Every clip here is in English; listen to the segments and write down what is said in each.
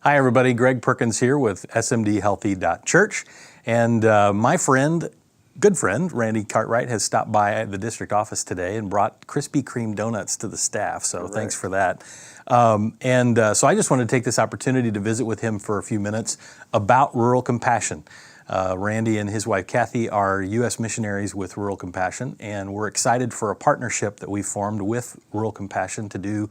Hi, everybody. Greg Perkins here with SMD Healthy Church. And my friend, good friend, Randy Cartwright, has stopped by the district office today and brought Krispy Kreme donuts to the staff. So Correct. Thanks for that. So I just wanted to take this opportunity to visit with him for a few minutes about Rural Compassion. Randy and his wife Kathy are U.S. missionaries with Rural Compassion, and we're excited for a partnership that we formed with Rural Compassion to do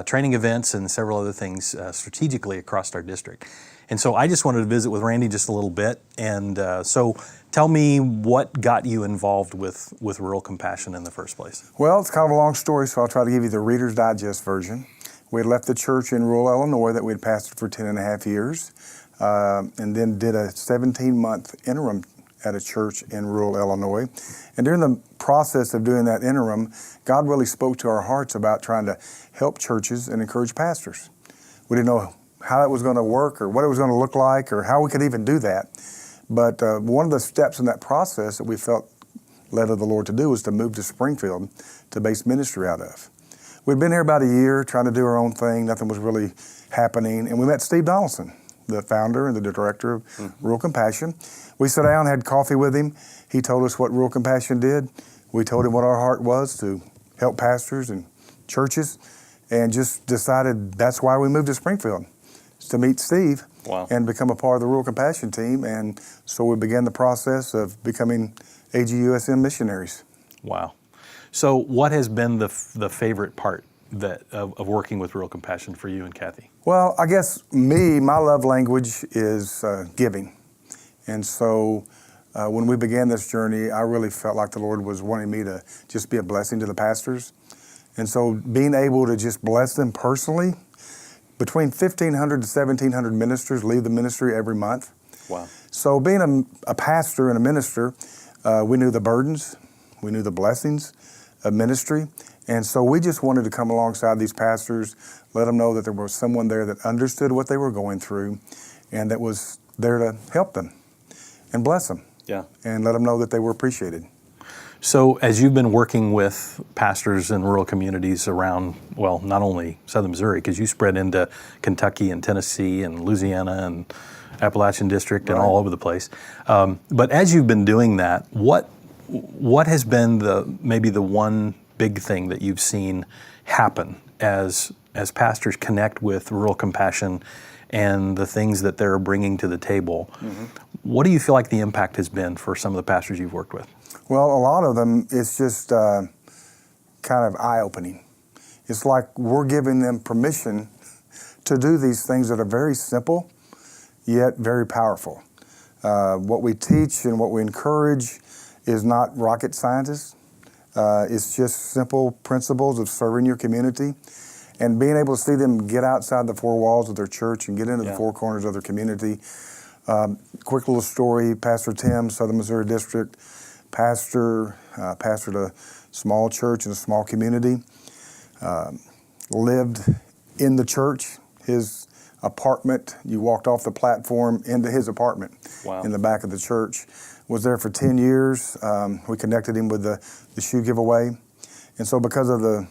training events and several other things strategically across our district. And so I just wanted to visit with Randy just a little bit. And so tell me what got you involved with Rural Compassion in the first place. Well, it's kind of a long story, so I'll try to give you the Reader's Digest version. We had left the church in rural Illinois that we had pastored for 10 and a half years, and then did a 17-month interim at a church in rural Illinois. And during the process of doing that interim, God really spoke to our hearts about trying to help churches and encourage pastors. We didn't know how that was going to work or what it was going to look like or how we could even do that. But one of the steps in that process that we felt led of the Lord to do was to move to Springfield to base ministry out of. We'd been here about a year trying to do our own thing. Nothing was really happening. And we met Steve Donaldson, the founder and the director of Rural Compassion. We sat down, had coffee with him. He told us what Rural Compassion did. We told him what our heart was to help pastors and churches, and just decided that's why we moved to Springfield, to meet Steve. Wow. And become a part of the Rural Compassion team. And so we began the process of becoming AGUSM missionaries. Wow. So what has been the favorite part of working with Rural Compassion for you and Kathy? Well, I guess my love language is giving. And so when we began this journey, I really felt like the Lord was wanting me to just be a blessing to the pastors. And so being able to just bless them personally, between 1,500 to 1,700 ministers leave the ministry every month. Wow. So being a pastor and a minister, we knew the burdens, we knew the blessings of ministry. And so we just wanted to come alongside these pastors, let them know that there was someone there that understood what they were going through and that was there to help them and bless them. Yeah. And let them know that they were appreciated. So as you've been working with pastors in rural communities around, well, not only southern Missouri, because you spread into Kentucky and Tennessee and Louisiana and Appalachian District and all over the place. But as you've been doing that, what has been maybe the one big thing that you've seen happen as pastors connect with Rural Compassion and the things that they're bringing to the table? What do you feel like the impact has been for some of the pastors you've worked with? Well, a lot of them, it's just kind of eye-opening. It's like we're giving them permission to do these things that are very simple, yet very powerful. What we teach and what we encourage is not rocket scientists. It's just simple principles of serving your community and being able to see them get outside the four walls of their church and get into the four corners of their community. Quick little story, Pastor Tim, Southern Missouri District, pastored a small church in a small community, lived in the church. His apartment, you walked off the platform into his apartment in the back of the church. Was there for 10 years. We connected him with the shoe giveaway. And so because of the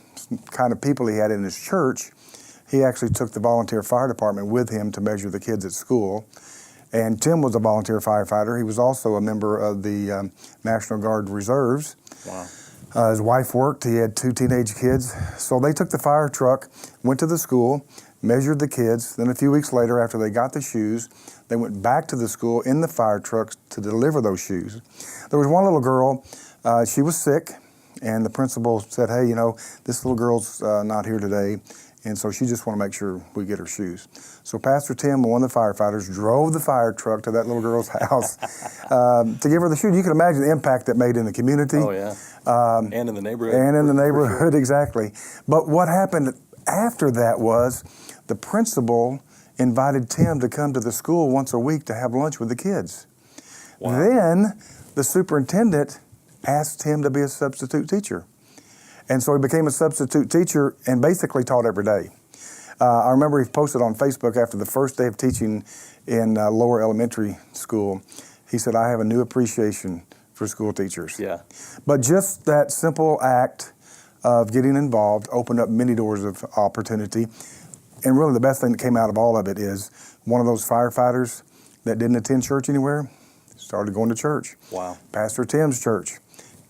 kind of people he had in his church, he actually took the volunteer fire department with him to measure the kids at school. And Tim was a volunteer firefighter. He was also a member of the National Guard Reserves. Wow. His wife worked. He had 2 teenage kids. So they took the fire truck, went to the school, measured the kids. Then a few weeks later, after they got the shoes, they went back to the school in the fire trucks to deliver those shoes. There was one little girl, she was sick, and the principal said, hey, this little girl's not here today, and so she just want to make sure we get her shoes. So Pastor Tim, one of the firefighters, drove the fire truck to that little girl's house to give her the shoes. You can imagine the impact that made in the community. Oh, yeah. And in the neighborhood. And in the neighborhood, exactly. But what happened after that was the principal invited Tim to come to the school once a week to have lunch with the kids. Wow. Then the superintendent asked him to be a substitute teacher. And so he became a substitute teacher and basically taught every day. I remember he posted on Facebook after the first day of teaching in lower elementary school. He said, I have a new appreciation for school teachers. Yeah. But just that simple act of getting involved opened up many doors of opportunity. And really the best thing that came out of all of it is one of those firefighters that didn't attend church anywhere started going to church. Wow. Pastor Tim's church.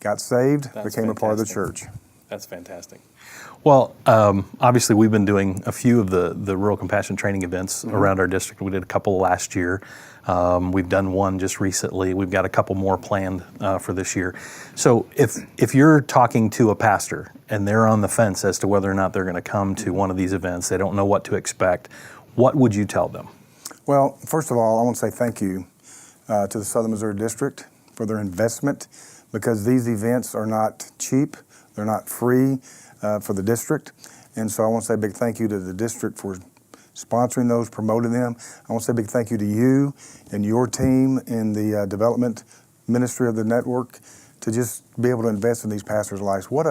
Got saved, became a part of the church. That's fantastic. Well, obviously we've been doing a few of the Rural Compassion training events around our district. We did a couple last year. We've done one just recently. We've got a couple more planned for this year. So if you're talking to a pastor and they're on the fence as to whether or not they're going to come to one of these events, they don't know what to expect, what would you tell them? Well, first of all, I want to say thank you to the Southern Missouri District for their investment, because these events are not cheap. They're not free for the district. And so I want to say a big thank you to the district for sponsoring those, promoting them. I want to say a big thank you to you and your team in the development ministry of the network to just be able to invest in these pastors' lives. What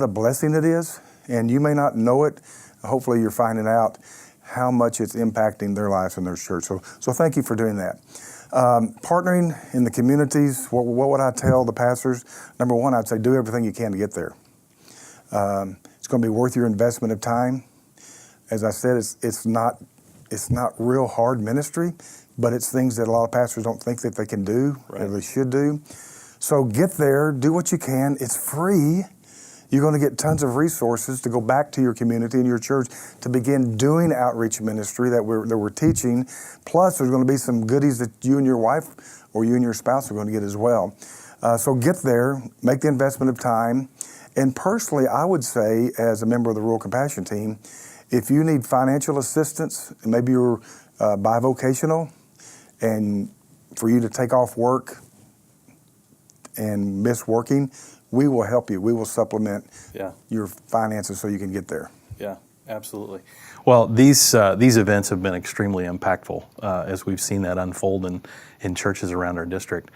a blessing it is. And you may not know it. Hopefully you're finding out how much it's impacting their lives and their church. So thank you for doing that. Partnering in the communities, what would I tell the pastors? Number one, I'd say do everything you can to get there. It's going to be worth your investment of time. As I said, it's not real hard ministry, but it's things that a lot of pastors don't think that they can do, or they should do. So get there, do what you can. It's free. You're going to get tons of resources to go back to your community and your church to begin doing outreach ministry that we're teaching. Plus, there's going to be some goodies that you and your wife or you and your spouse are going to get as well. So get there, make the investment of time. And personally, I would say, as a member of the Rural Compassion team, if you need financial assistance, maybe you're bivocational, and for you to take off work and miss working, we will help you. We will supplement your finances so you can get there. Yeah, absolutely. Well, these events have been extremely impactful as we've seen that unfold in churches around our district.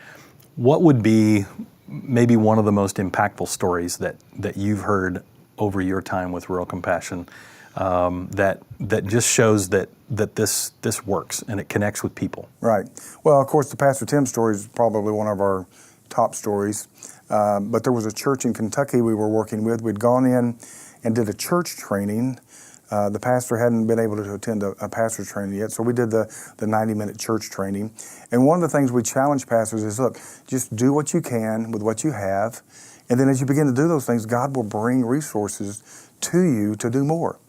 What would be maybe one of the most impactful stories that you've heard over your time with Rural Compassion that just shows that this works and it connects with people? Right. Well, of course, the Pastor Tim story is probably one of our top stories. But there was a church in Kentucky we were working with. We'd gone in and did a church training. The pastor hadn't been able to attend a pastor training yet, so we did the 90-minute church training. And one of the things we challenge pastors is, look, just do what you can with what you have, and then as you begin to do those things, God will bring resources to you to do more.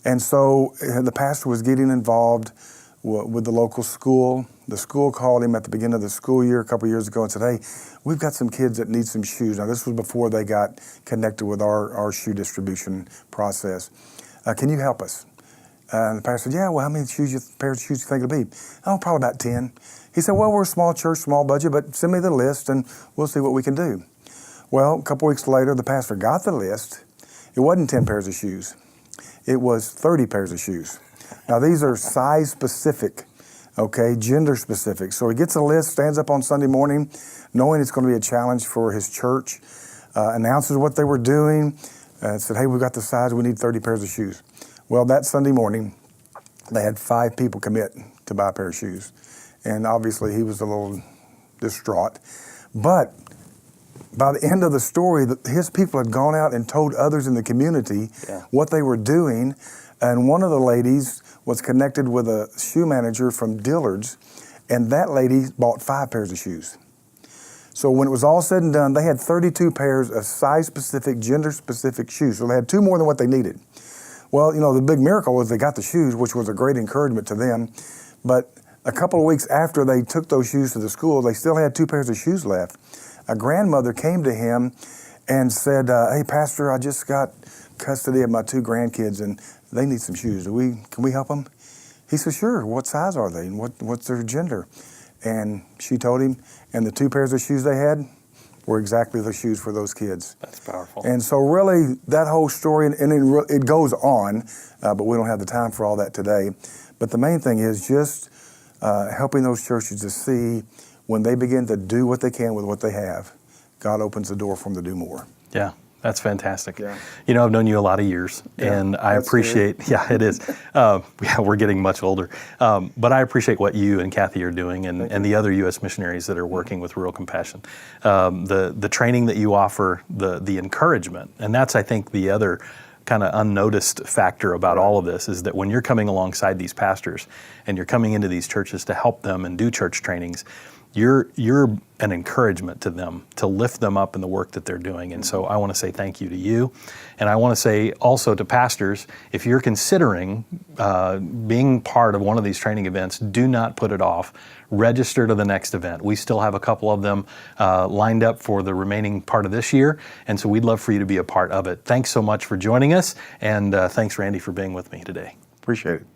And so the pastor was getting involved with the local school. The school called him at the beginning of the school year a couple years ago and said, hey, we've got some kids that need some shoes. Now, this was before they got connected with our shoe distribution process. Can you help us? And the pastor said, yeah, well, how many pairs of shoes do you think it'll be? Oh, probably about 10. He said, well, we're a small church, small budget, but send me the list and we'll see what we can do. Well, a couple weeks later, the pastor got the list. It wasn't 10 pairs of shoes. It was 30 pairs of shoes. Now, these are size specific, okay, gender specific. So he gets a list, stands up on Sunday morning, knowing it's going to be a challenge for his church, announces what they were doing, said, hey, we've got the size, we need 30 pairs of shoes. Well, that Sunday morning, they had 5 people commit to buy a pair of shoes. And obviously, he was a little distraught. But by the end of the story, his people had gone out and told others in the community what they were doing. And one of the ladies was connected with a shoe manager from Dillard's, and that lady bought 5 pairs of shoes. So when it was all said and done, they had 32 pairs of size-specific, gender-specific shoes. So they had 2 more than what they needed. Well, you know, the big miracle was they got the shoes, which was a great encouragement to them. But a couple of weeks after they took those shoes to the school, they still had 2 pairs of shoes left. A grandmother came to him and said, hey, Pastor, I just got custody of my 2 grandkids, and they need some shoes. Can we help them? He said, sure. What size are they, and what's their gender? And she told him, and the 2 pairs of shoes they had were exactly the shoes for those kids. That's powerful. And so really, that whole story, and it goes on, but we don't have the time for all that today. But the main thing is just helping those churches to see when they begin to do what they can with what they have, God opens the door for them to do more. Yeah. That's fantastic. Yeah. You know, I've known you a lot of years, and I appreciate, it is. We're getting much older. But I appreciate what you and Kathy are doing and the other U.S. missionaries that are working with Rural Compassion. The training that you offer, the encouragement, and that's, I think, the other kind of unnoticed factor about all of this is that when you're coming alongside these pastors and you're coming into these churches to help them and do church trainings, you're an encouragement to them, to lift them up in the work that they're doing. And so I want to say thank you to you. And I want to say also to pastors, if you're considering being part of one of these training events, do not put it off. Register to the next event. We still have a couple of them lined up for the remaining part of this year. And so we'd love for you to be a part of it. Thanks so much for joining us. And thanks, Randy, for being with me today. Appreciate it.